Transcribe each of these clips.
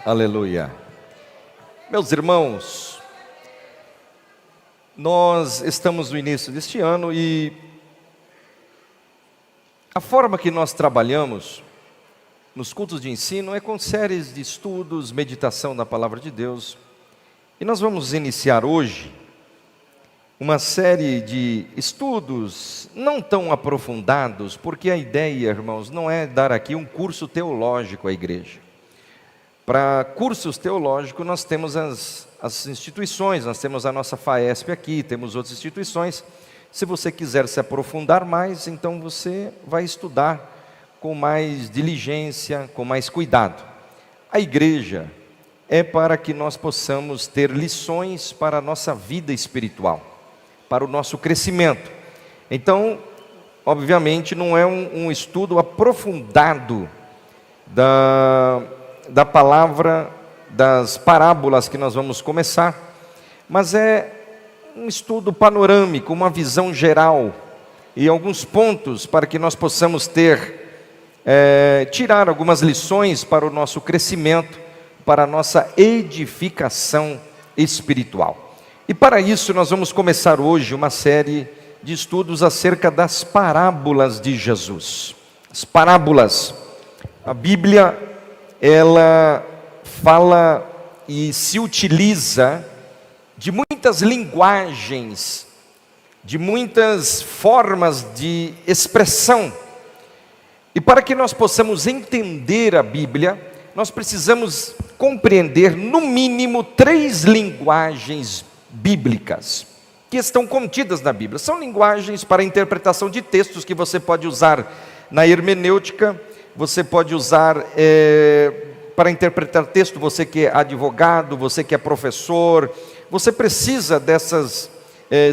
Aleluia. Meus irmãos, nós estamos no início deste ano e a forma que nós trabalhamos nos cultos de ensino é com séries de estudos, meditação na palavra de Deus. E nós vamos iniciar hoje uma série de estudos não tão aprofundados, porque a ideia, irmãos, não é dar aqui um curso teológico à igreja. Para cursos teológicos nós temos as instituições, nós temos a nossa FAESP aqui, temos outras instituições. Se você quiser se aprofundar mais, então você vai estudar com mais diligência, com mais cuidado. A igreja é para que nós possamos ter lições para a nossa vida espiritual, para o nosso crescimento. Então, obviamente, não é um estudo aprofundado da palavra, das parábolas que nós vamos começar, mas é um estudo panorâmico, uma visão geral e alguns pontos para que nós possamos tirar algumas lições para o nosso crescimento, para a nossa edificação espiritual. E para isso nós vamos começar hoje uma série de estudos acerca das parábolas de Jesus. As parábolas, a Bíblia, ela fala e se utiliza de muitas linguagens, de muitas formas de expressão. E para que nós possamos entender a Bíblia, nós precisamos compreender no mínimo 3 linguagens bíblicas que estão contidas na Bíblia. São linguagens para interpretação de textos que você pode usar na hermenêutica, você pode usar para interpretar texto, você que é advogado, você que é professor, você precisa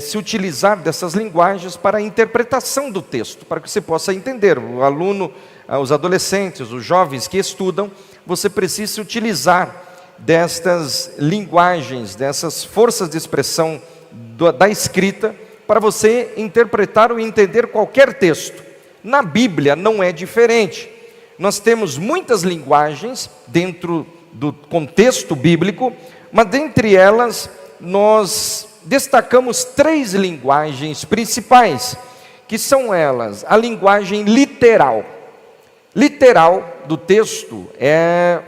se utilizar dessas linguagens para a interpretação do texto, para que você possa entender. O aluno, os adolescentes, os jovens que estudam, você precisa se utilizar destas linguagens, dessas forças de expressão da escrita, para você interpretar ou entender qualquer texto. Na Bíblia não é diferente. Nós temos muitas linguagens dentro do contexto bíblico, mas dentre elas nós destacamos 3 linguagens principais, que são elas: a linguagem literal. Literal do texto é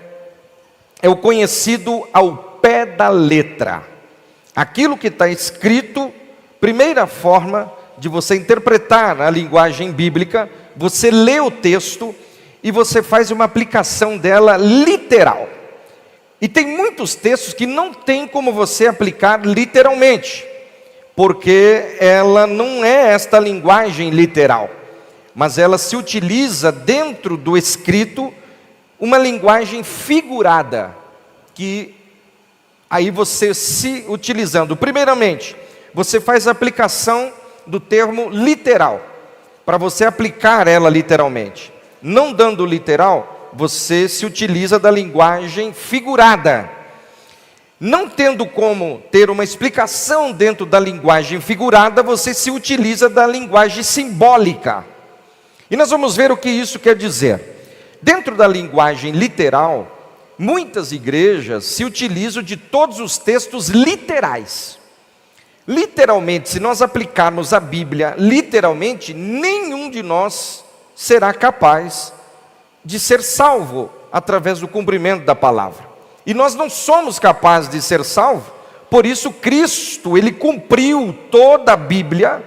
o conhecido ao pé da letra. Aquilo que está escrito, primeira forma de você interpretar a linguagem bíblica, você lê o texto e você faz uma aplicação dela literal. E tem muitos textos que não tem como você aplicar literalmente, porque ela não é esta linguagem literal, mas ela se utiliza dentro do escrito uma linguagem figurada, que aí você se utilizando, primeiramente, você faz a aplicação do termo literal, para você aplicar ela literalmente. Não dando literal, você se utiliza da linguagem figurada. Não tendo como ter uma explicação dentro da linguagem figurada, você se utiliza da linguagem simbólica. E nós vamos ver o que isso quer dizer. Dentro da linguagem literal, muitas igrejas se utilizam de todos os textos literais. Literalmente, se nós aplicarmos a Bíblia literalmente, nenhum de nós será capaz de ser salvo através do cumprimento da palavra. E nós não somos capazes de ser salvos, por isso Cristo, Ele cumpriu toda a Bíblia,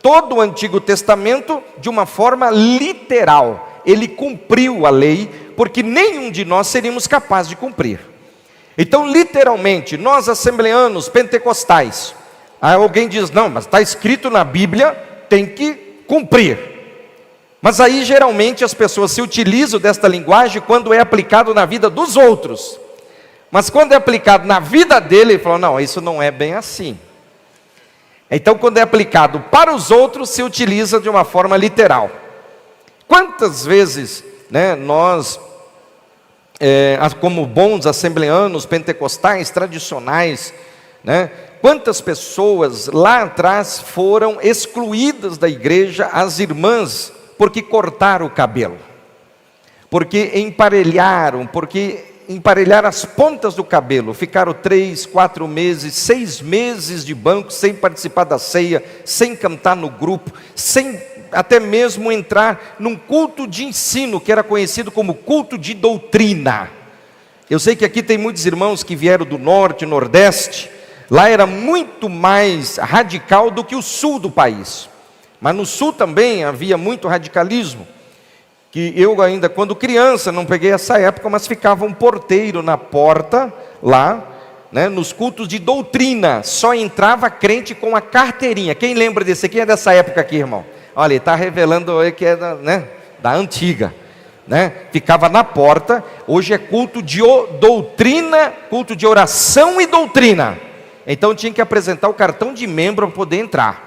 todo o Antigo Testamento, de uma forma literal. Ele cumpriu a lei, porque nenhum de nós seríamos capazes de cumprir. Então, literalmente, nós assembleanos, pentecostais, aí alguém diz, não, mas está escrito na Bíblia, tem que cumprir. Mas aí geralmente as pessoas se utilizam desta linguagem quando é aplicado na vida dos outros. Mas quando é aplicado na vida dele, ele fala, não, isso não é bem assim. Então quando é aplicado para os outros, se utiliza de uma forma literal. Quantas vezes nós, como bons assembleanos, pentecostais, tradicionais, quantas pessoas lá atrás foram excluídas da igreja, as irmãs, porque cortaram o cabelo, porque emparelharam, porque emparelhar as pontas do cabelo. Ficaram 3, 4 meses, 6 meses de banco, sem participar da ceia, sem cantar no grupo, sem até mesmo entrar num culto de ensino, que era conhecido como culto de doutrina. Eu sei que aqui tem muitos irmãos que vieram do norte, nordeste. Lá era muito mais radical do que o sul do país. Mas no sul também havia muito radicalismo. Que eu ainda, quando criança, não peguei essa época, mas ficava um porteiro na porta, lá, né, nos cultos de doutrina. Só entrava crente com a carteirinha. Quem lembra desse aqui? É dessa época aqui, irmão. Olha, ele está revelando que é da antiga. Né? Ficava na porta. Hoje é culto de doutrina, culto de oração e doutrina. Então tinha que apresentar o cartão de membro para poder entrar.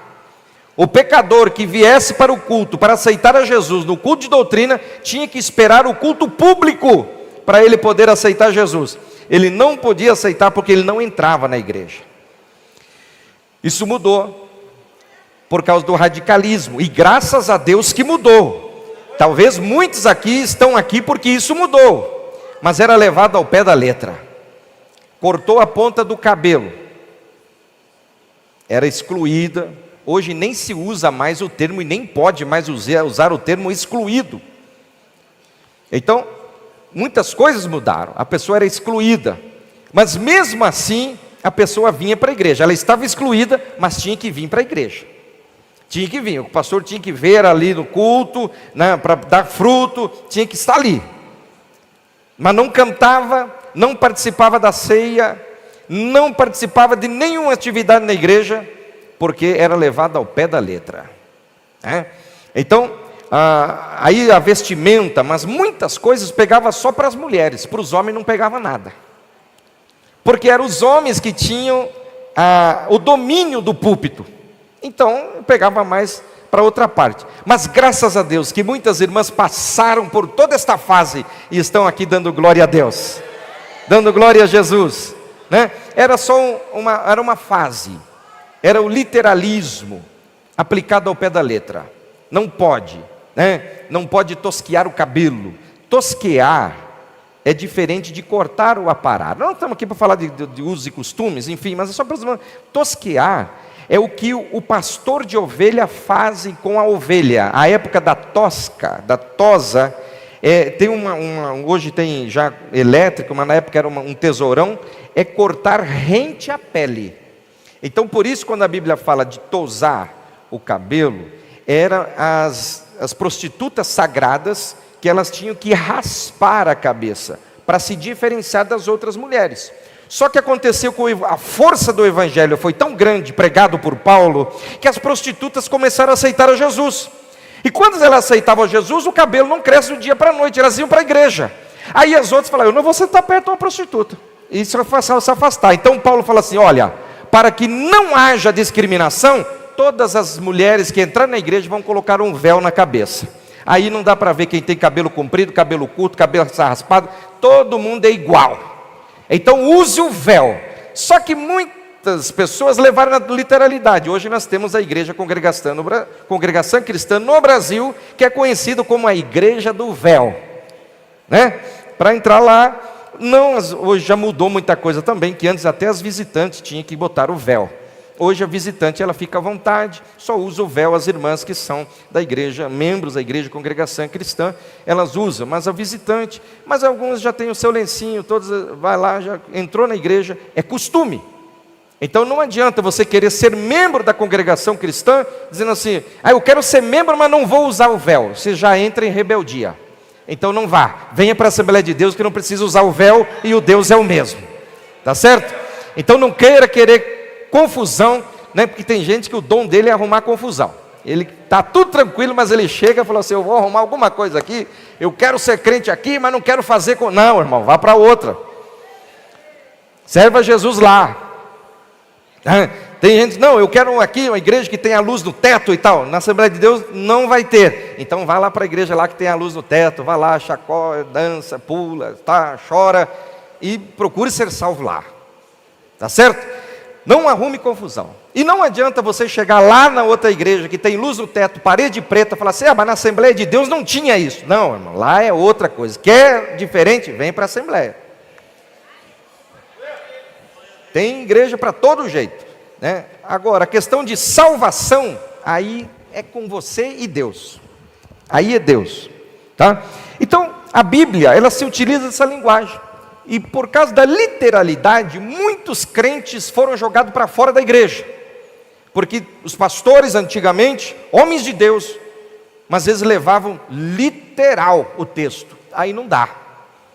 O pecador que viesse para o culto, para aceitar a Jesus no culto de doutrina, tinha que esperar o culto público para ele poder aceitar Jesus. Ele não podia aceitar porque ele não entrava na igreja. Isso mudou por causa do radicalismo, e graças a Deus que mudou. Talvez muitos aqui estão aqui porque isso mudou, mas era levado ao pé da letra. Cortou a ponta do cabelo, era excluída. Hoje nem se usa mais o termo, e nem pode mais usar o termo excluído. Então, muitas coisas mudaram, a pessoa era excluída, mas mesmo assim, a pessoa vinha para a igreja. Ela estava excluída, mas tinha que vir para a igreja. Tinha que vir, o pastor tinha que ver ali no culto, né, para dar fruto, tinha que estar ali. Mas não cantava, não participava da ceia, não participava de nenhuma atividade na igreja, porque era levado ao pé da letra. Então, aí a vestimenta, mas muitas coisas pegava só para as mulheres, para os homens não pegava nada. Porque eram os homens que tinham o domínio do púlpito. Então, pegava mais para outra parte. Mas graças a Deus que muitas irmãs passaram por toda esta fase e estão aqui dando glória a Deus, dando glória a Jesus, né? Era só uma fase. Era o literalismo aplicado ao pé da letra. Não pode, né? Não pode tosquear o cabelo. Tosquear é diferente de cortar ou aparar. Não estamos aqui para falar de usos e costumes, enfim, mas é só para tosquear. É o que o pastor de ovelha faz com a ovelha. A época da tosca, da tosa, tem hoje tem já elétrico, mas na época era um tesourão, é cortar rente a pele. Então, por isso, quando a Bíblia fala de tosar o cabelo, eram as prostitutas sagradas, que elas tinham que raspar a cabeça, para se diferenciar das outras mulheres. Só que aconteceu com a força do evangelho foi tão grande, pregado por Paulo, que as prostitutas começaram a aceitar a Jesus. E quando elas aceitavam Jesus, o cabelo não cresce do dia para a noite, elas iam para a igreja. Aí as outras falaram, eu não vou sentar perto de uma prostituta. E se afastar. Então Paulo fala assim, olha, para que não haja discriminação, todas as mulheres que entrarem na igreja vão colocar um véu na cabeça. Aí não dá para ver quem tem cabelo comprido, cabelo curto, cabelo raspado, todo mundo é igual. Então use o véu. Só que muitas pessoas levaram na literalidade. Hoje nós temos a Igreja Congregação Cristã no Brasil, que é conhecido como a Igreja do Véu, né? Para entrar lá, não, hoje já mudou muita coisa também, que antes até as visitantes tinham que botar o véu. Hoje a visitante ela fica à vontade, só usa o véu as irmãs que são da igreja, membros da Igreja Congregação Cristã, elas usam, mas a visitante, mas alguns já têm o seu lencinho, todos vai lá, já entrou na igreja, é costume. Então não adianta você querer ser membro da congregação cristã, dizendo assim, eu quero ser membro, mas não vou usar o véu. Você já entra em rebeldia. Então não vá, venha para a Assembleia de Deus que não precisa usar o véu e o Deus é o mesmo. Tá certo? Então não querer confusão, né? Porque tem gente que o dom dele é arrumar confusão. Ele está tudo tranquilo, mas ele chega e fala assim, eu vou arrumar alguma coisa aqui, eu quero ser crente aqui, mas não quero fazer com... Não, irmão, vá para outra. Serva Jesus lá. Tem gente, não, eu quero aqui uma igreja que tenha a luz no teto e tal. Na Assembleia de Deus não vai ter. Então vá lá para a igreja lá que tem a luz no teto, vá lá, chacoalha, dança, pula, chora e procure ser salvo lá. Tá certo? Não arrume confusão. E não adianta você chegar lá na outra igreja que tem luz no teto, parede preta, e falar assim, mas na Assembleia de Deus não tinha isso. Não, irmão, lá é outra coisa. Quer diferente? Vem para a Assembleia. Tem igreja para todo jeito, né? Agora, a questão de salvação, aí é com você e Deus. Aí é Deus, tá? Então, a Bíblia, ela se utiliza dessa linguagem. E por causa da literalidade, muitos crentes foram jogados para fora da igreja. Porque os pastores antigamente, homens de Deus, mas eles levavam literal o texto. Aí não dá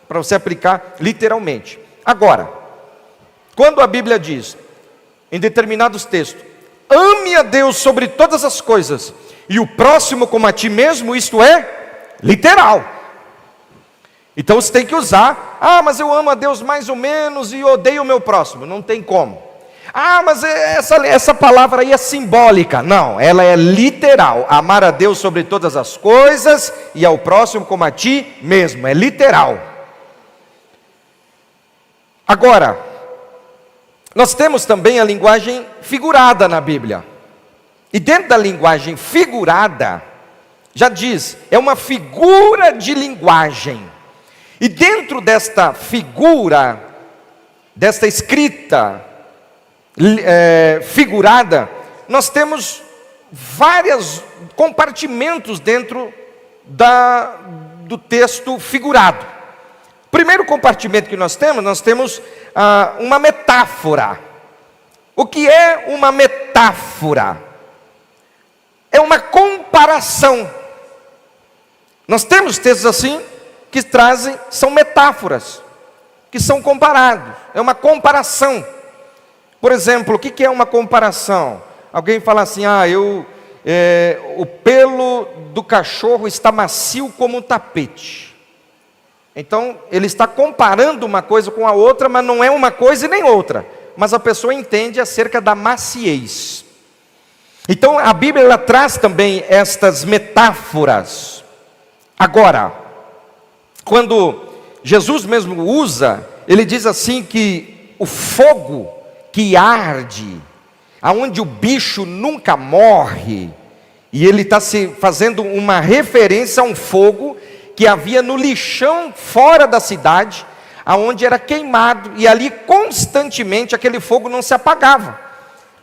para você aplicar literalmente. Agora, quando a Bíblia diz, em determinados textos, ame a Deus sobre todas as coisas, e o próximo como a ti mesmo, isto é literal. Então você tem que usar, mas eu amo a Deus mais ou menos e odeio o meu próximo. Não tem como. Mas essa palavra aí é simbólica. Não, ela é literal. Amar a Deus sobre todas as coisas e ao próximo como a ti mesmo. É literal. Agora, nós temos também a linguagem figurada na Bíblia. E dentro da linguagem figurada, já diz, é uma figura de linguagem. E dentro desta figura, desta escrita figurada, nós temos vários compartimentos dentro do texto figurado. O primeiro compartimento que nós temos uma metáfora. O que é uma metáfora? É uma comparação. Nós temos textos assim, que trazem, são metáforas, que são comparados, é uma comparação. Por exemplo, o que é uma comparação? Alguém fala assim, o pelo do cachorro está macio como um tapete. Então, ele está comparando uma coisa com a outra, mas não é uma coisa e nem outra. Mas a pessoa entende acerca da maciez. Então, a Bíblia ela traz também estas metáforas. Agora, quando Jesus mesmo usa, ele diz assim que o fogo que arde, aonde o bicho nunca morre, e ele está se fazendo uma referência a um fogo que havia no lixão fora da cidade, aonde era queimado, e ali constantemente aquele fogo não se apagava,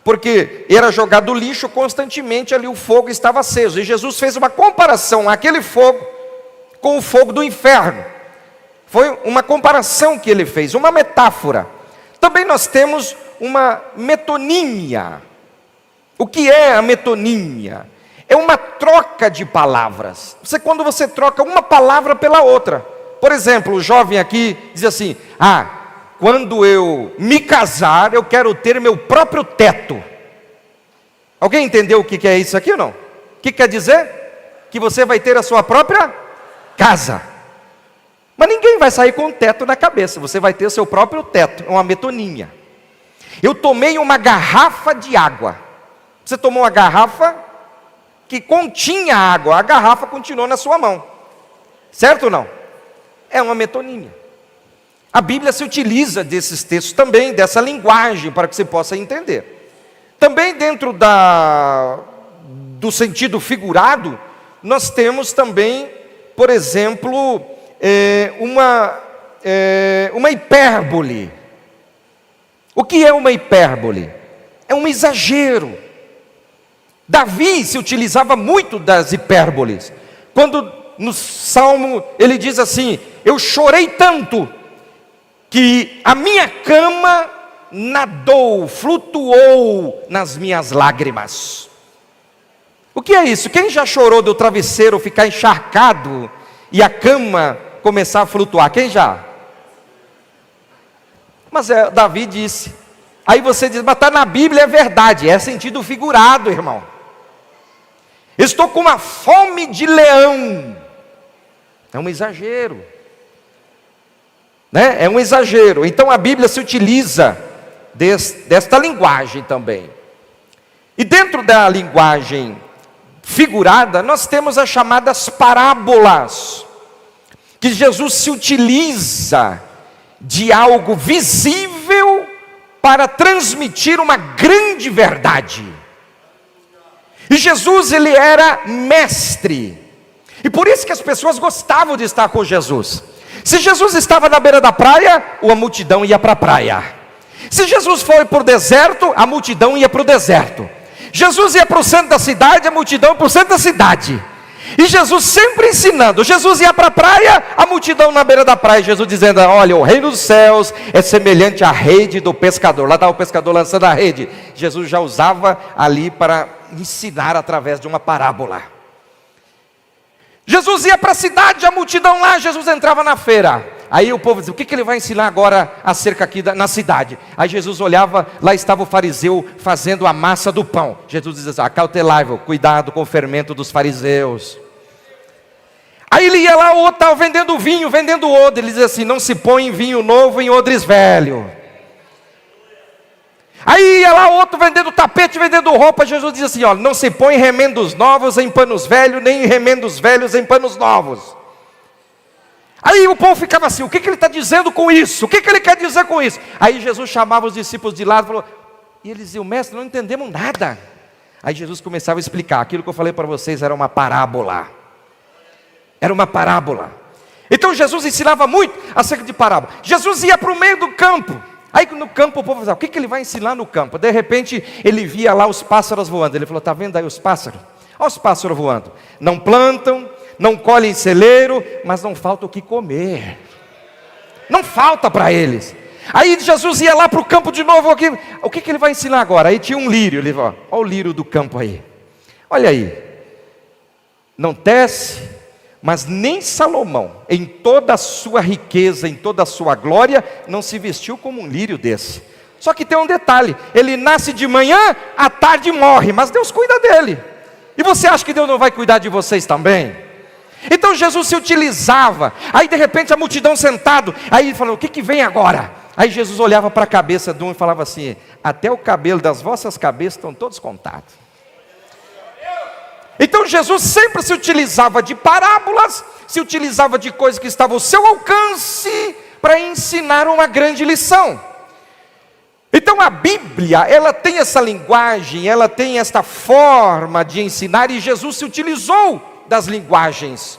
porque era jogado lixo constantemente, ali o fogo estava aceso, e Jesus fez uma comparação aquele fogo com o fogo do inferno. Foi uma comparação que ele fez, uma metáfora. Também nós temos uma metonímia. O que é a metonímia? É uma troca de palavras. Quando você troca uma palavra pela outra. Por exemplo, o jovem aqui diz assim, quando eu me casar, eu quero ter meu próprio teto. Alguém entendeu o que é isso aqui ou não? O que quer dizer? Que você vai ter a sua própria casa. Mas ninguém vai sair com um teto na cabeça. Você vai ter o seu próprio teto. É uma metonímia. Eu tomei uma garrafa de água. Você tomou uma garrafa que continha água. A garrafa continuou na sua mão. Certo ou não? É uma metonímia. A Bíblia se utiliza desses textos também, dessa linguagem, para que você possa entender. Também dentro do sentido figurado, nós temos também, por exemplo, uma hipérbole. O que é uma hipérbole? É um exagero. Davi se utilizava muito das hipérboles. Quando no Salmo ele diz assim, eu chorei tanto, que a minha cama nadou, flutuou nas minhas lágrimas. O que é isso? Quem já chorou do travesseiro ficar encharcado e a cama começar a flutuar? Quem já? Mas Davi disse. Aí você diz, mas está na Bíblia, é verdade. É sentido figurado, irmão. Estou com uma fome de leão. É um exagero. Né? É um exagero. Então a Bíblia se utiliza desta linguagem também. E dentro da linguagem figurada, nós temos as chamadas parábolas, que Jesus se utiliza de algo visível para transmitir uma grande verdade. E Jesus, ele era mestre, e por isso que as pessoas gostavam de estar com Jesus. Se Jesus estava na beira da praia, a multidão ia para a praia. Se Jesus foi para o deserto, a multidão ia para o deserto. Jesus ia para o centro da cidade, a multidão ia para o centro da cidade. E Jesus sempre ensinando. Jesus ia para a praia, a multidão na beira da praia. Jesus dizendo: olha, o reino dos céus é semelhante à rede do pescador. Lá estava o pescador lançando a rede. Jesus já usava ali para ensinar através de uma parábola. Jesus ia para a cidade, a multidão lá. Jesus entrava na feira. Aí o povo dizia: o que ele vai ensinar agora acerca aqui na cidade? Aí Jesus olhava, lá estava o fariseu fazendo a massa do pão. Jesus dizia assim: acautelai-vos, cuidado com o fermento dos fariseus. Aí ele ia lá, o outro estava vendendo vinho, vendendo odre. Ele dizia assim: não se põe vinho novo em odres velho. Aí ia lá outro vendendo tapete, vendendo roupa. Jesus dizia assim: olha, não se põe remendos novos em panos velhos, nem remendos velhos em panos novos. Aí o povo ficava assim: o que ele está dizendo com isso? O que ele quer dizer com isso? Aí Jesus chamava os discípulos de lado e falou, e eles diziam: mestre, não entendemos nada. Aí Jesus começava a explicar. Aquilo que eu falei para vocês era uma parábola. Era uma parábola. Então Jesus ensinava muito acerca de parábola. Jesus ia para o meio do campo. Aí no campo o povo dizia: o que ele vai ensinar no campo? De repente ele via lá os pássaros voando. Ele falou: está vendo aí os pássaros? Olha os pássaros voando. Não plantam, não colhem celeiro, mas não falta o que comer. Não falta para eles. Aí Jesus ia lá para o campo de novo. O que ele vai ensinar agora? Aí tinha um lírio. Ele falou: olha o lírio do campo aí. Olha aí. Não tece, mas nem Salomão, em toda a sua riqueza, em toda a sua glória, não se vestiu como um lírio desse. Só que tem um detalhe: ele nasce de manhã, à tarde morre, mas Deus cuida dele. E você acha que Deus não vai cuidar de vocês também? Então Jesus se utilizava. Aí de repente a multidão sentado. Aí ele falou: o que vem agora? Aí Jesus olhava para a cabeça de um e falava assim: até o cabelo das vossas cabeças estão todos contados. Então Jesus sempre se utilizava de parábolas, se utilizava de coisas que estavam ao seu alcance, para ensinar uma grande lição. Então a Bíblia, ela tem essa linguagem, ela tem esta forma de ensinar, e Jesus se utilizou das linguagens.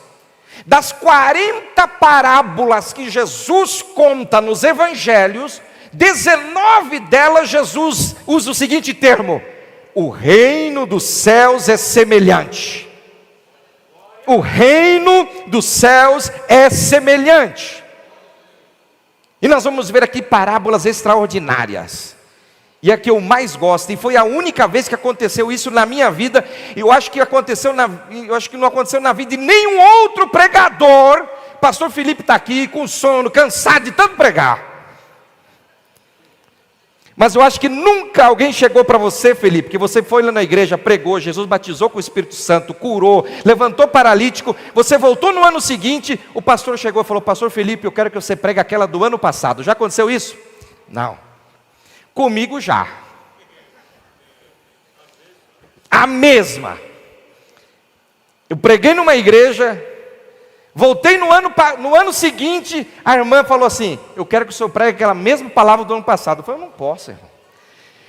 Das 40 parábolas que Jesus conta nos evangelhos, 19 delas Jesus usa o seguinte termo: o reino dos céus é semelhante. O reino dos céus é semelhante. E nós vamos ver aqui parábolas extraordinárias. E a que eu mais gosto, e foi a única vez que aconteceu isso na minha vida. Eu acho que não aconteceu na vida de nenhum outro pregador. Pastor Felipe está aqui com sono, cansado de tanto pregar. Mas eu acho que nunca alguém chegou para você, Felipe, que você foi lá na igreja, pregou, Jesus batizou com o Espírito Santo, curou, levantou paralítico, você voltou no ano seguinte, o pastor chegou e falou: pastor Felipe, eu quero que você pregue aquela do ano passado. Já aconteceu isso? Não. Comigo já. A mesma. Eu preguei numa igreja, voltei no ano seguinte, a irmã falou assim: eu quero que o senhor pregue aquela mesma palavra do ano passado. Eu falei: eu não posso, irmão.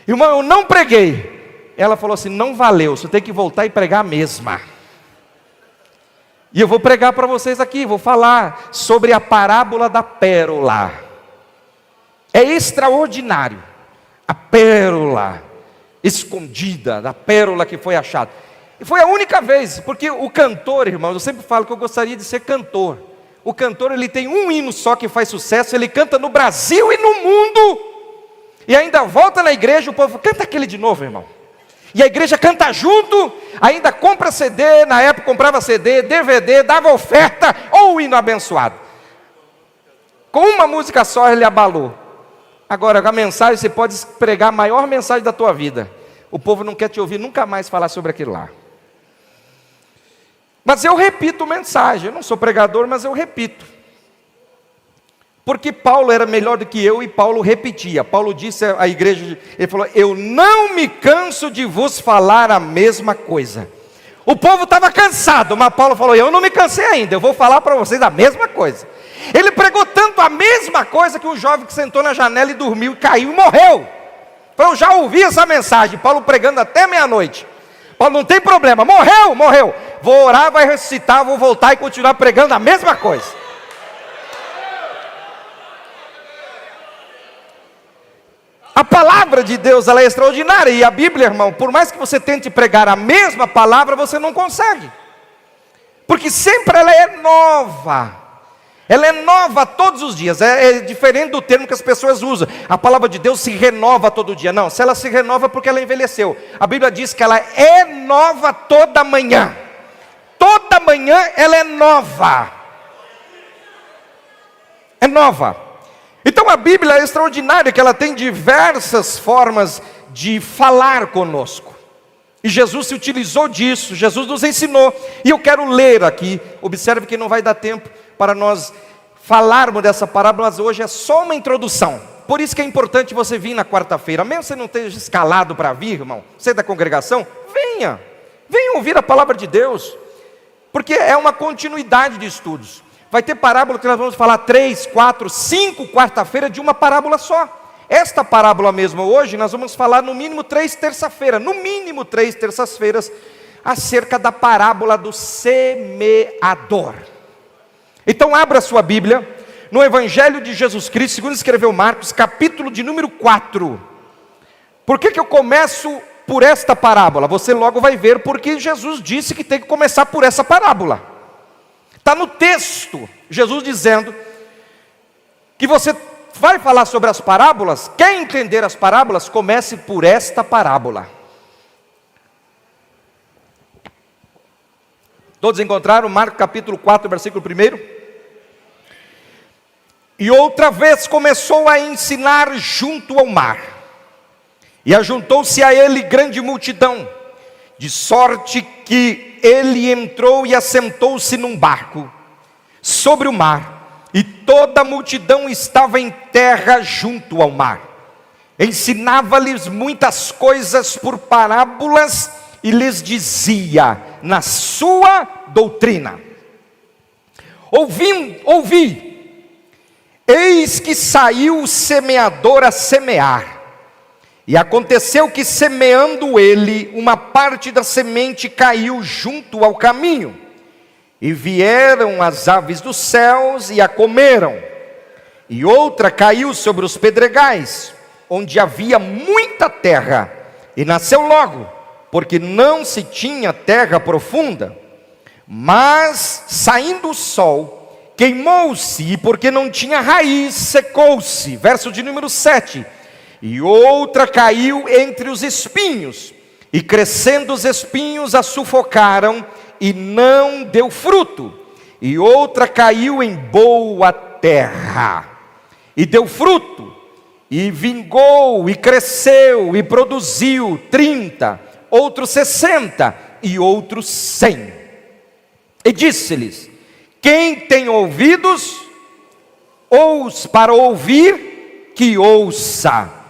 Irmão, eu não preguei. Ela falou assim: não valeu, você tem que voltar e pregar a mesma. E eu vou pregar para vocês aqui, vou falar sobre a parábola da pérola. É extraordinário. A pérola escondida, da pérola que foi achada. E foi a única vez, porque o cantor, irmãos, eu sempre falo que eu gostaria de ser cantor. O cantor, ele tem um hino só que faz sucesso, ele canta no Brasil e no mundo, e ainda volta na igreja, o povo canta aquele de novo, irmão. E a igreja canta junto, ainda compra CD, na época comprava CD, DVD, dava oferta, ou o hino abençoado. Com uma música só ele abalou. Agora, a mensagem, você pode pregar a maior mensagem da tua vida, o povo não quer te ouvir nunca mais falar sobre aquilo lá. Mas eu repito mensagem, eu não sou pregador, mas eu repito. Porque Paulo era melhor do que eu e Paulo repetia. Paulo disse à igreja, ele falou: eu não me canso de vos falar a mesma coisa. O povo estava cansado, mas Paulo falou: eu não me cansei ainda, eu vou falar para vocês a mesma coisa. Ele pregou tanto a mesma coisa que o jovem que sentou na janela e dormiu, e caiu e morreu. Eu já ouvi essa mensagem, Paulo pregando até meia-noite. Paulo: não tem problema, morreu. Vou orar, vai ressuscitar, vou voltar e continuar pregando a mesma coisa. A A palavra de Deus, ela é extraordinária. E a Bíblia, irmão, por mais que você tente pregar a mesma palavra, você não consegue. Porque sempre ela é nova. Ela é nova todos os dias. É diferente do termo que as pessoas usam. A palavra de Deus se renova todo dia. Não, se ela se renova é porque ela envelheceu. A Bíblia diz que ela é nova toda manhã. Toda manhã ela é nova. É nova. Então a Bíblia é extraordinária, que ela tem diversas formas de falar conosco. E Jesus se utilizou disso, Jesus nos ensinou. E eu quero ler aqui, observe que não vai dar tempo para nós falarmos dessa parábola, mas hoje é só uma introdução. Por isso que é importante você vir na quarta-feira, mesmo que você não esteja escalado para vir, irmão, você é da congregação, venha ouvir a palavra de Deus, porque é uma continuidade de estudos. Vai ter parábola que nós vamos falar 3, 4, 5 quarta-feira de uma parábola só. Esta parábola mesmo hoje, nós vamos falar no mínimo 3 terça-feira, no mínimo 3 terças-feiras, acerca da parábola do semeador. Então abra sua Bíblia, no Evangelho de Jesus Cristo, segundo escreveu Marcos, capítulo de número 4. Por que eu começo por esta parábola? Você logo vai ver porque Jesus disse que tem que começar por essa parábola. Está no texto, Jesus dizendo que você vai falar sobre as parábolas. Quer entender as parábolas? Comece por esta parábola. Todos encontraram? Marcos capítulo 4, versículo 1. E outra vez começou a ensinar junto ao mar, e ajuntou-se a ele grande multidão, de sorte que ele entrou e assentou-se num barco sobre o mar, e toda a multidão estava em terra junto ao mar. Ensinava-lhes muitas coisas por parábolas, e lhes dizia na sua doutrina: ouvi, eis que saiu o semeador a semear. E aconteceu que, semeando ele, uma parte da semente caiu junto ao caminho, e vieram as aves dos céus e a comeram. E outra caiu sobre os pedregais, onde havia muita terra, e nasceu logo, porque não se tinha terra profunda. Mas, saindo o sol, queimou-se, e porque não tinha raiz, secou-se. Verso de número 7. E outra caiu entre os espinhos, e crescendo os espinhos a sufocaram, e não deu fruto. E outra caiu em boa terra, e deu fruto, e vingou, e cresceu, e produziu 30, outro 60, e outro 100. E disse-lhes: quem tem ouvidos, para ouvir, que ouça.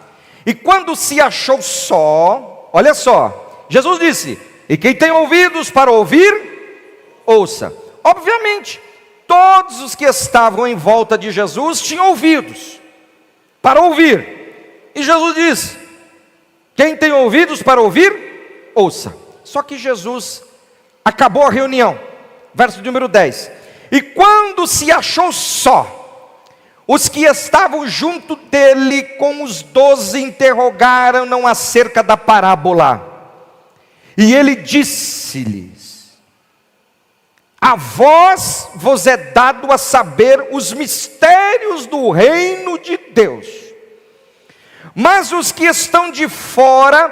E quando se achou só, olha só, Jesus disse: e quem tem ouvidos para ouvir, ouça. Obviamente, todos os que estavam em volta de Jesus tinham ouvidos para ouvir. E Jesus disse: quem tem ouvidos para ouvir, ouça. Só que Jesus acabou a reunião. Verso número 10. E quando se achou só, os que estavam junto dele com os 12 interrogaram-no acerca da parábola. E ele disse-lhes: a vós vos é dado a saber os mistérios do reino de Deus, mas os que estão de fora,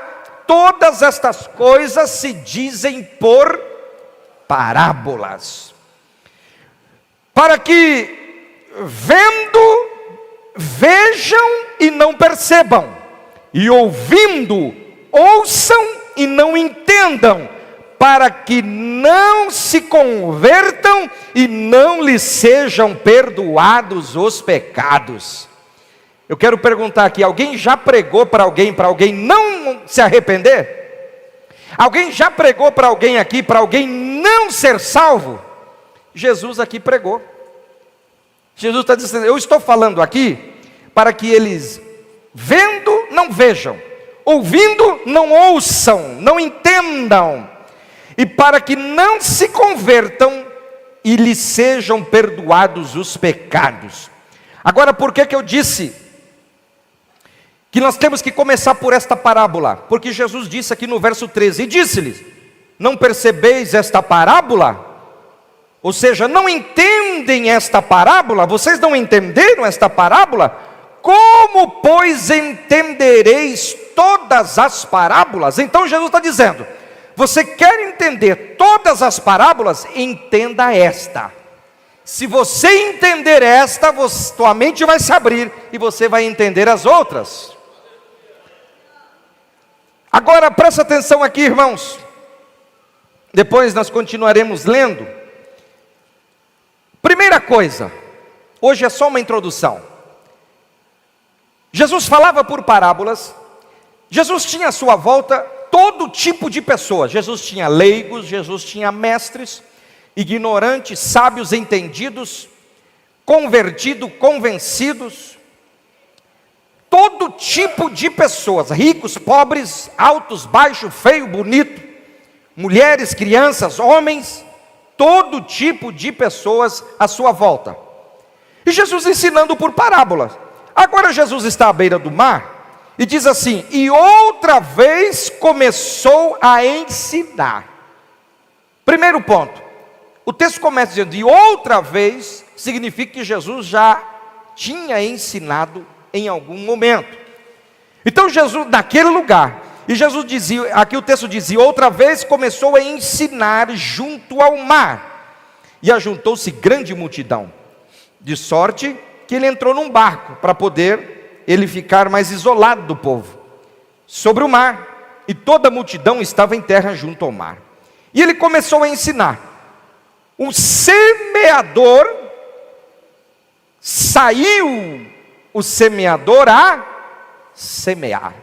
todas estas coisas se dizem por parábolas, para que vendo, vejam e não percebam, e ouvindo, ouçam e não entendam, para que não se convertam e não lhes sejam perdoados os pecados. Eu quero perguntar aqui: alguém já pregou para alguém não se arrepender? Alguém já pregou para alguém aqui, para alguém não ser salvo? Jesus aqui pregou. Jesus está dizendo: eu estou falando aqui para que eles, vendo, não vejam, ouvindo, não ouçam, não entendam, e para que não se convertam e lhes sejam perdoados os pecados. Agora, por que eu disse que nós temos que começar por esta parábola, porque Jesus disse aqui no verso 13, e disse-lhes: não percebeis esta parábola? Ou seja, não entendem esta parábola? Vocês não entenderam esta parábola? Como, pois, entendereis todas as parábolas? Então Jesus está dizendo: você quer entender todas as parábolas? Entenda esta. Se você entender esta, tua mente vai se abrir e você vai entender as outras. Agora presta atenção aqui, irmãos. Depois nós continuaremos lendo. Primeira coisa, hoje é só uma introdução. Jesus falava por parábolas. Jesus tinha à sua volta todo tipo de pessoas. Jesus tinha leigos, Jesus tinha mestres, ignorantes, sábios, entendidos, convertidos, convencidos. Todo tipo de pessoas, ricos, pobres, altos, baixos, feio, bonito, mulheres, crianças, homens, todo tipo de pessoas à sua volta. E Jesus ensinando por parábolas. Agora Jesus está à beira do mar e diz assim: e outra vez começou a ensinar. Primeiro ponto, o texto começa dizendo, e outra vez, significa que Jesus já tinha ensinado em algum momento. Então Jesus, naquele lugar, e Jesus dizia, aqui o texto dizia, outra vez começou a ensinar junto ao mar, e ajuntou-se grande multidão, de sorte que ele entrou num barco, para poder ele ficar mais isolado do povo, sobre o mar, e toda a multidão estava em terra junto ao mar. E ele começou a ensinar. O semeador, saiu o semeador a semear.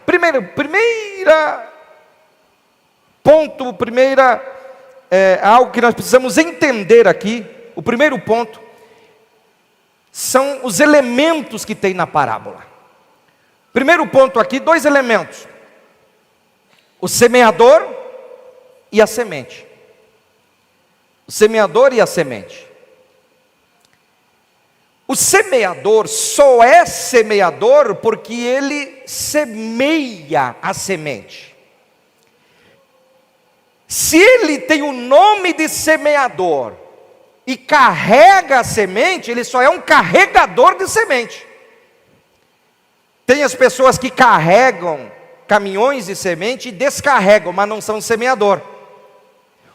Algo que nós precisamos entender aqui. O primeiro ponto são os elementos que tem na parábola. Primeiro ponto aqui, 2 elementos: o semeador e a semente. O semeador e a semente. O semeador só é semeador porque ele semeia a semente. Se ele tem o nome de semeador e carrega a semente, ele só é um carregador de semente. Tem as pessoas que carregam caminhões de semente e descarregam, mas não são semeador.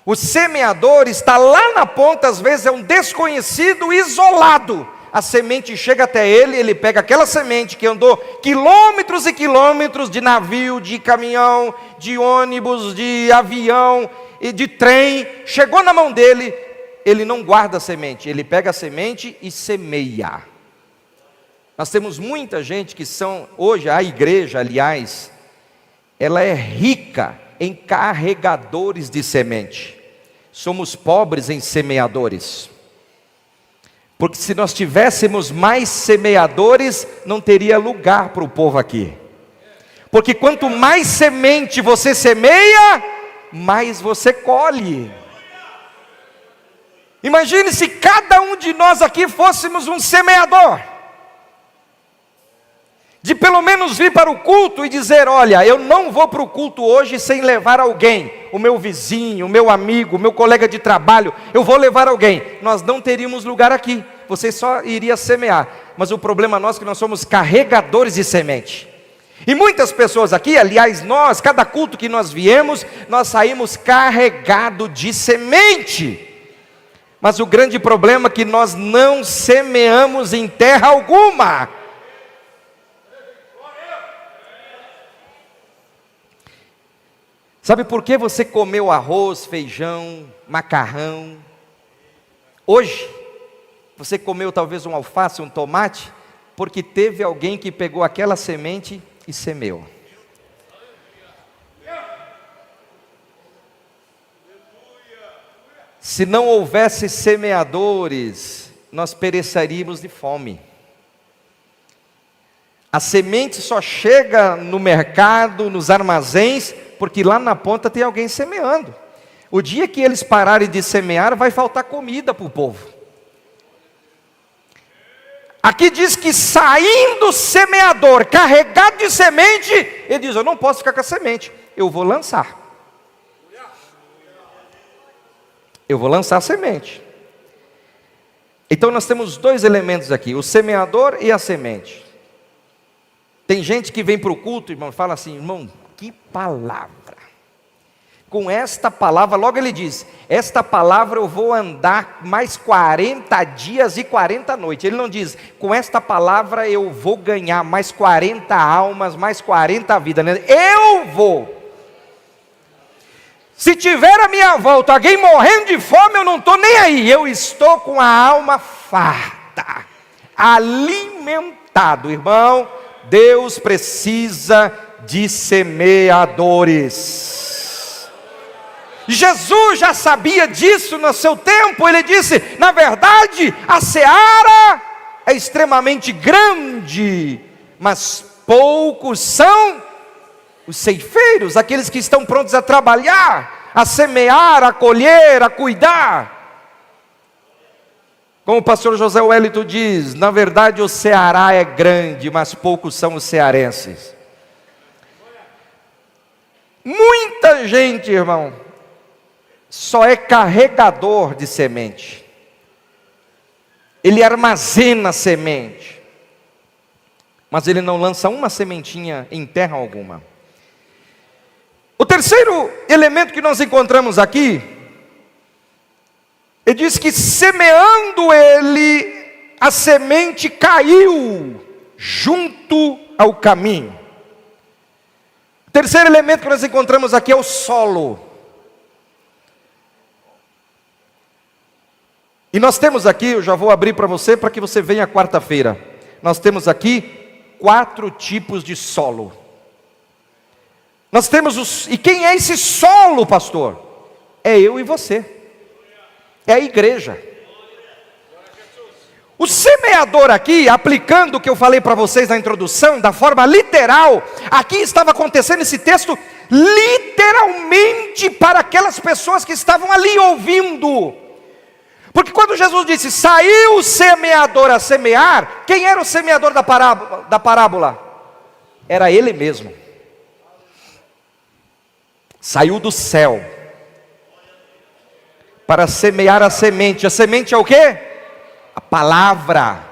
O semeador está lá na ponta, às vezes é um desconhecido isolado. A semente chega até ele, ele pega aquela semente que andou quilômetros e quilômetros de navio, de caminhão, de ônibus, de avião e de trem, chegou na mão dele, ele não guarda a semente, ele pega a semente e semeia. Nós temos muita gente que hoje a igreja, aliás, ela é rica em carregadores de semente. Somos pobres em semeadores. Porque se nós tivéssemos mais semeadores, não teria lugar para o povo aqui. Porque quanto mais semente você semeia, mais você colhe. Imagine se cada um de nós aqui fôssemos um semeador. De pelo menos vir para o culto e dizer, olha, eu não vou para o culto hoje sem levar alguém, o meu vizinho, o meu amigo, o meu colega de trabalho, eu vou levar alguém. Nós não teríamos lugar aqui, você só iria semear. Mas o problema nosso é que nós somos carregadores de semente. E muitas pessoas aqui, aliás nós, cada culto que nós viemos, nós saímos carregados de semente. Mas o grande problema é que nós não semeamos em terra alguma. Sabe por que você comeu arroz, feijão, macarrão? Hoje, você comeu talvez um alface, um tomate, porque teve alguém que pegou aquela semente e semeou. Se não houvesse semeadores, nós pereceríamos de fome. A semente só chega no mercado, nos armazéns, porque lá na ponta tem alguém semeando. O dia que eles pararem de semear, vai faltar comida para o povo. Aqui diz que saindo o semeador, carregado de semente, ele diz: eu não posso ficar com a semente, eu vou lançar. Eu vou lançar a semente. Então nós temos dois elementos aqui: o semeador e a semente. Tem gente que vem para o culto, irmão, e fala assim: irmão, que palavra. Com esta palavra, logo ele diz: esta palavra eu vou andar mais 40 dias e 40 noites. Ele não diz: com esta palavra eu vou ganhar mais 40 almas, mais 40 vidas. Eu vou. Se tiver à minha volta alguém morrendo de fome, eu não estou nem aí. Eu estou com a alma farta, alimentado. Irmão, Deus precisa de semeadores. Jesus já sabia disso no seu tempo. Ele disse: na verdade, a seara é extremamente grande, mas poucos são os ceifeiros, aqueles que estão prontos a trabalhar, a semear, a colher, a cuidar. Como o pastor José Wellington diz: na verdade o Ceará é grande, mas poucos são os cearenses. Muita gente, irmão, só é carregador de semente. Ele armazena semente, mas ele não lança uma sementinha em terra alguma. O terceiro elemento que nós encontramos aqui, ele diz que semeando ele, a semente caiu junto ao caminho. O terceiro elemento que nós encontramos aqui é o solo. E nós temos aqui, eu já vou abrir para você que você venha quarta-feira. Nós temos aqui 4 tipos de solo. Nós temos e quem é esse solo, pastor? É eu e você. É a igreja. O semeador aqui, aplicando o que eu falei para vocês na introdução, da forma literal, aqui estava acontecendo esse texto literalmente para aquelas pessoas que estavam ali ouvindo. Porque quando Jesus disse: saiu o semeador a semear, quem era o semeador da parábola? Era ele mesmo. Saiu do céu para semear a semente. A semente é o quê? A palavra.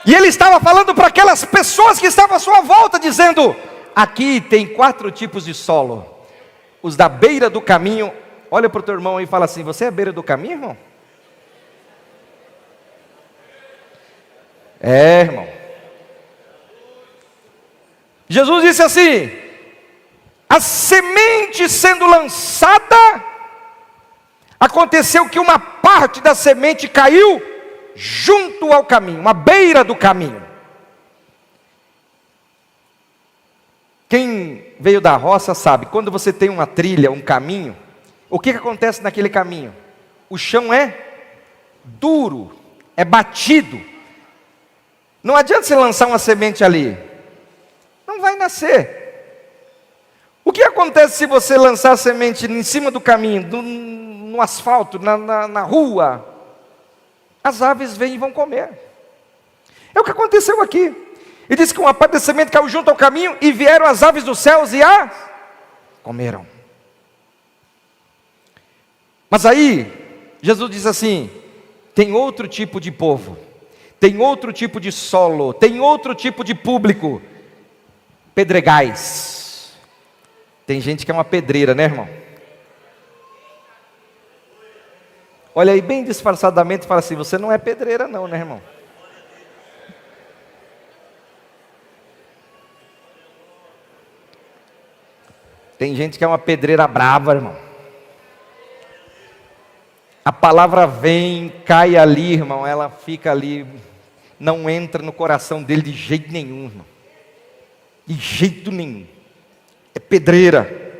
E ele estava falando para aquelas pessoas que estavam à sua volta, dizendo: aqui tem 4 tipos de solo. Os da beira do caminho. Olha para o teu irmão e fala assim: você é à beira do caminho, irmão? É, irmão. Jesus disse assim: a semente sendo lançada, aconteceu que uma parte da semente caiu junto ao caminho, à beira do caminho. Quem veio da roça sabe, quando você tem uma trilha, um caminho, o que acontece naquele caminho? O chão é duro, é batido. Não adianta você lançar uma semente ali, não vai nascer. O que acontece se você lançar a semente em cima do caminho, no asfalto, na rua? As aves vêm e vão comer. É o que aconteceu aqui. Ele disse que uma parte da semente caiu junto ao caminho, e vieram as aves dos céus e a comeram. Mas aí, Jesus diz assim: tem outro tipo de povo, tem outro tipo de solo, tem outro tipo de público. Pedregais. Tem gente que é uma pedreira, né, irmão? Olha aí bem disfarçadamente e fala assim: você não é pedreira não, né, irmão? Tem gente que é uma pedreira brava, irmão. A palavra vem, cai ali, irmão, ela fica ali, não entra no coração dele de jeito nenhum, irmão. De jeito nenhum. É pedreira.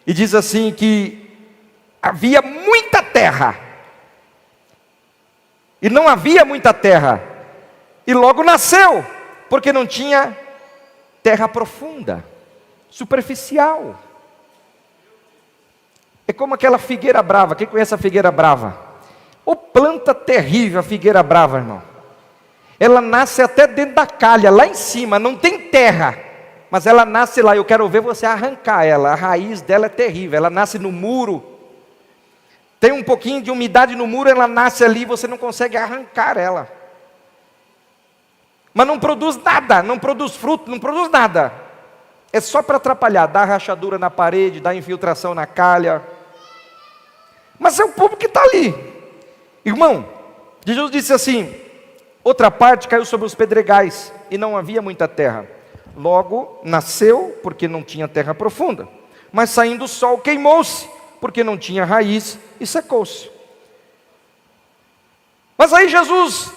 E diz assim que havia muita terra. E não havia muita terra. E logo nasceu, porque não tinha terra profunda, superficial. É como aquela figueira brava. Quem conhece a figueira brava? Ô planta terrível a figueira brava, irmão. Ela nasce até dentro da calha, lá em cima, não tem terra. Mas ela nasce lá, eu quero ver você arrancar ela. A raiz dela é terrível, ela nasce no muro. Tem um pouquinho de umidade no muro, ela nasce ali, você não consegue arrancar ela. Mas não produz nada, não produz fruto, não produz nada. É só para atrapalhar, dá rachadura na parede, dá infiltração na calha. Mas é o povo que está ali. Irmão, Jesus disse assim: outra parte caiu sobre os pedregais, e não havia muita terra. Logo nasceu, porque não tinha terra profunda. Mas saindo o sol, queimou-se, porque não tinha raiz, e secou-se. Mas aí Jesus,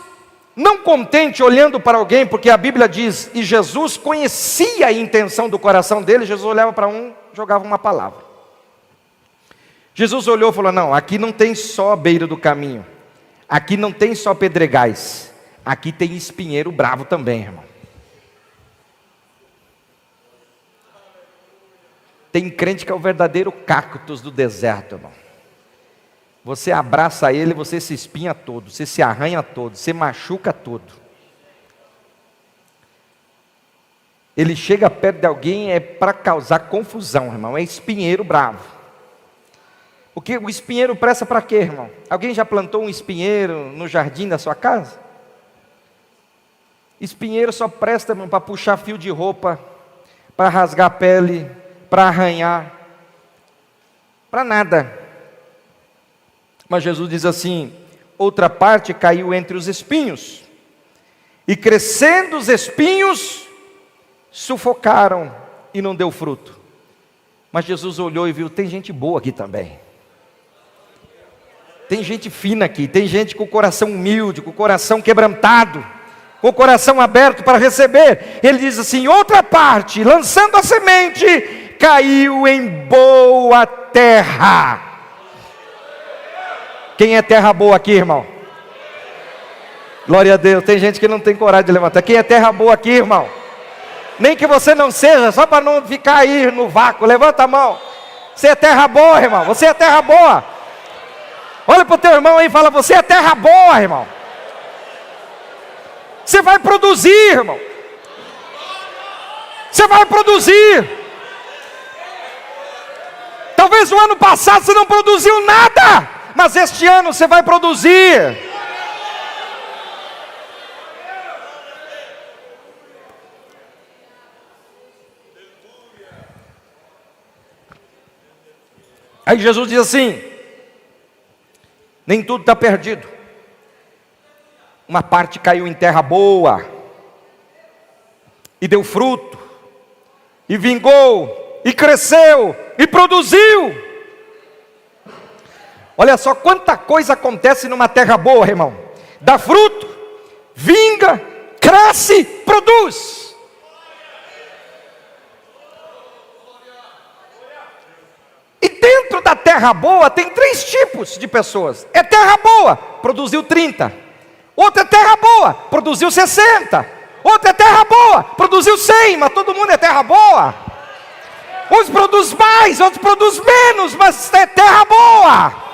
não contente olhando para alguém, porque a Bíblia diz, e Jesus conhecia a intenção do coração dele, Jesus olhava para um, jogava uma palavra. Jesus olhou e falou: não, aqui não tem só a beira do caminho, aqui não tem só pedregais, aqui tem espinheiro bravo também, irmão. Tem crente que é o verdadeiro cactus do deserto, irmão. Você abraça ele, você se espinha todo, você se arranha todo, você machuca todo. Ele chega perto de alguém é para causar confusão, irmão. É espinheiro bravo. O espinheiro presta para quê, irmão? Alguém já plantou um espinheiro no jardim da sua casa? Espinheiro só presta, irmão, para puxar fio de roupa, para rasgar a pele, para arranhar, para nada. Mas Jesus diz assim: outra parte caiu entre os espinhos, e crescendo os espinhos, sufocaram e não deu fruto. Mas Jesus olhou e viu: tem gente boa aqui também, tem gente fina aqui, tem gente com o coração humilde, com o coração quebrantado, com o coração aberto para receber. Ele diz assim: outra parte, lançando a semente, caiu em boa terra. Quem é terra boa aqui, irmão? Glória a Deus. Tem gente que não tem coragem de levantar. Quem é terra boa aqui, irmão? Nem que você não seja, só para não ficar aí no vácuo. Levanta a mão. Você é terra boa, irmão. Você é terra boa. Olha para o teu irmão aí e fala: você é terra boa, irmão. Você vai produzir, irmão. Você vai produzir. Talvez no ano passado você não produziu nada, mas este ano você vai produzir. Aí Jesus diz assim: nem tudo está perdido. Uma parte caiu em terra boa, e deu fruto, e vingou, e cresceu, e produziu. Olha só quanta coisa acontece numa terra boa, irmão. Dá fruto, vinga, cresce, produz. E dentro da terra boa tem 3 tipos de pessoas. É terra boa, produziu 30. Outra é terra boa, produziu 60. Outra é terra boa, produziu 100. Mas todo mundo é terra boa. Uns produzem mais, outros produzem menos, mas é terra boa.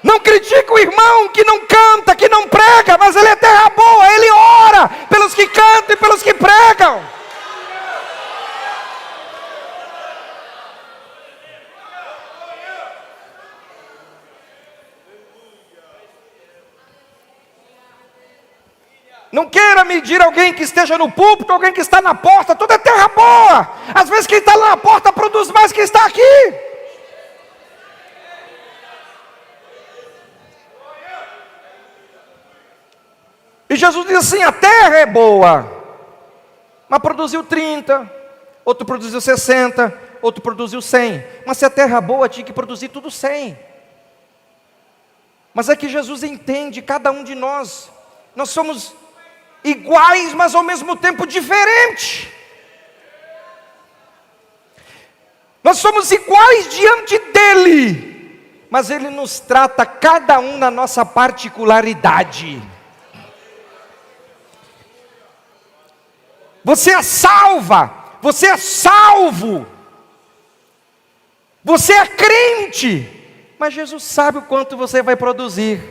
Não critica o irmão que não canta, que não prega, mas ele é terra boa. Ele ora pelos que cantam e pelos que pregam. Não queira medir alguém que esteja no púlpito, alguém que está na porta. Tudo é terra boa. Às vezes quem está lá na porta produz mais que quem está aqui. E Jesus diz assim: a terra é boa, mas produziu 30, outro produziu 60, outro produziu 100. Mas se a terra é boa, tinha que produzir tudo 100. Mas é que Jesus entende cada um de nós. Nós somos iguais, mas ao mesmo tempo diferentes. Nós somos iguais diante dele, mas ele nos trata cada um na nossa particularidade. Você é salva, você é salvo. Você é crente, mas Jesus sabe o quanto você vai produzir.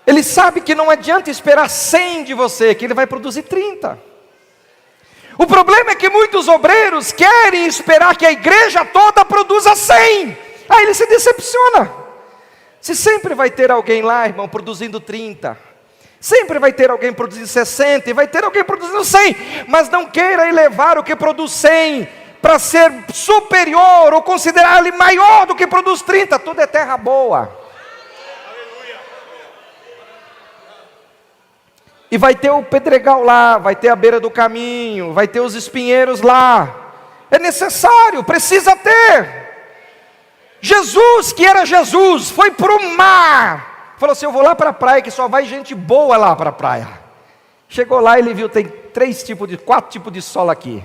Ele sabe que não adianta esperar 100 de você, que Ele vai produzir 30. O problema é que muitos obreiros querem esperar que a igreja toda produza 100. Aí ele se decepciona. Se sempre vai ter alguém lá, irmão, produzindo 30, sempre vai ter alguém produzindo 60, e vai ter alguém produzindo 100, mas não queira elevar o que produz 100 para ser superior ou considerar ele maior do que produz 30. Tudo é terra boa. E vai ter o pedregal lá, vai ter a beira do caminho, vai ter os espinheiros lá. É necessário, precisa ter. Jesus, que era Jesus, foi para o mar. Falou assim: eu vou lá para a praia, que só vai gente boa lá para a praia. Chegou lá, ele viu, tem 4 tipos de sol aqui.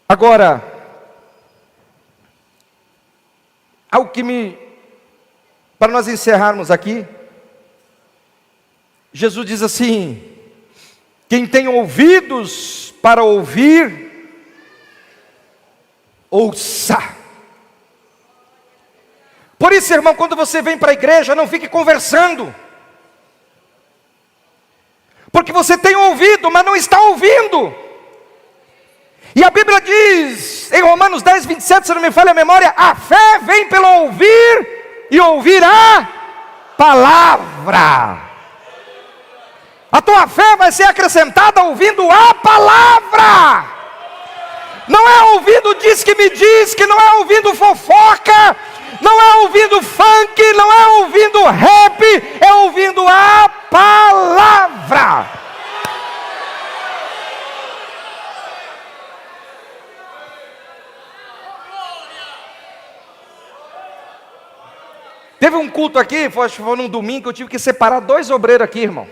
Agora, para nós encerrarmos aqui, Jesus diz assim: quem tem ouvidos para ouvir, ouça. Por isso, irmão, quando você vem para a igreja, não fique conversando, porque você tem ouvido, mas não está ouvindo. E a Bíblia diz, em Romanos 10, 27, se não me falha a memória, a fé vem pelo ouvir, e ouvir a palavra. A tua fé vai ser acrescentada ouvindo a palavra. Não é ouvindo diz que me diz, que não é ouvindo fofoca, não é ouvindo funk, não é ouvindo rap, é ouvindo a palavra. Teve um culto aqui, foi num domingo, que eu tive que separar 2 obreiros aqui, irmão.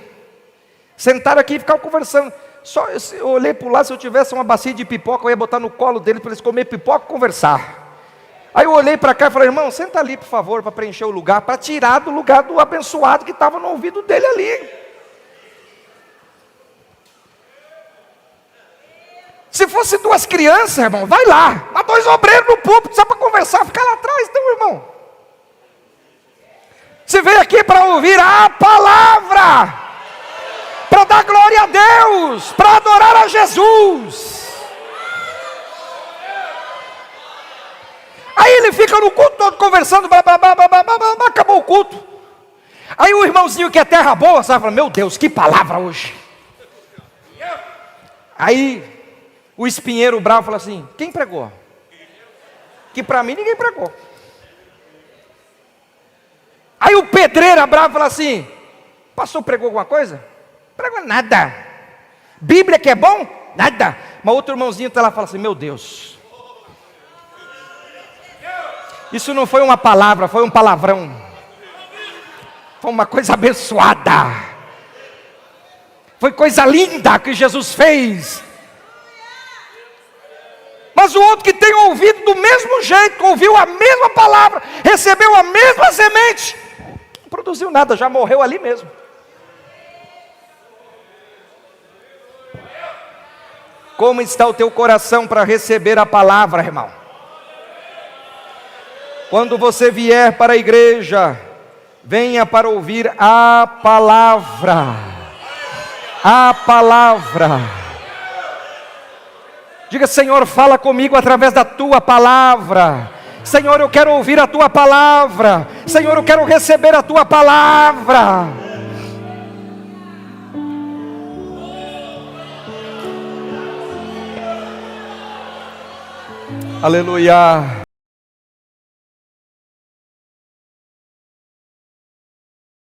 Sentaram aqui e ficaram conversando. Eu olhei para o lado, se eu tivesse uma bacia de pipoca, eu ia botar no colo deles para eles comer pipoca e conversar. Aí eu olhei para cá e falei: irmão, senta ali por favor, para preencher o lugar, para tirar do lugar do abençoado que estava no ouvido dele ali. Se fosse 2 crianças, irmão, vai lá. Mas 2 obreiros no púlpito, só para conversar, ficar lá atrás, então, irmão. Você veio aqui para ouvir a palavra, para dar glória a Deus, para adorar a Jesus. Aí ele fica no culto todo conversando, acabou o culto. Aí o irmãozinho que é terra boa, sabe, fala: meu Deus, que palavra hoje. Aí o espinheiro bravo fala assim: quem pregou? Que para mim ninguém pregou. Aí o pedreiro bravo fala assim: pastor pregou alguma coisa? Pregou nada. Bíblia que é bom? Nada. Mas outro irmãozinho está lá e fala assim: meu Deus, isso não foi uma palavra, foi um palavrão. Foi uma coisa abençoada. Foi coisa linda que Jesus fez. Mas o outro que tem ouvido do mesmo jeito, ouviu a mesma palavra, recebeu a mesma semente, não produziu nada, já morreu ali mesmo. Como está o teu coração para receber a palavra, irmão? Quando você vier para a igreja, venha para ouvir a palavra. A palavra. Diga: Senhor, fala comigo através da tua palavra. Senhor, eu quero ouvir a tua palavra. Senhor, eu quero receber a tua palavra. Aleluia.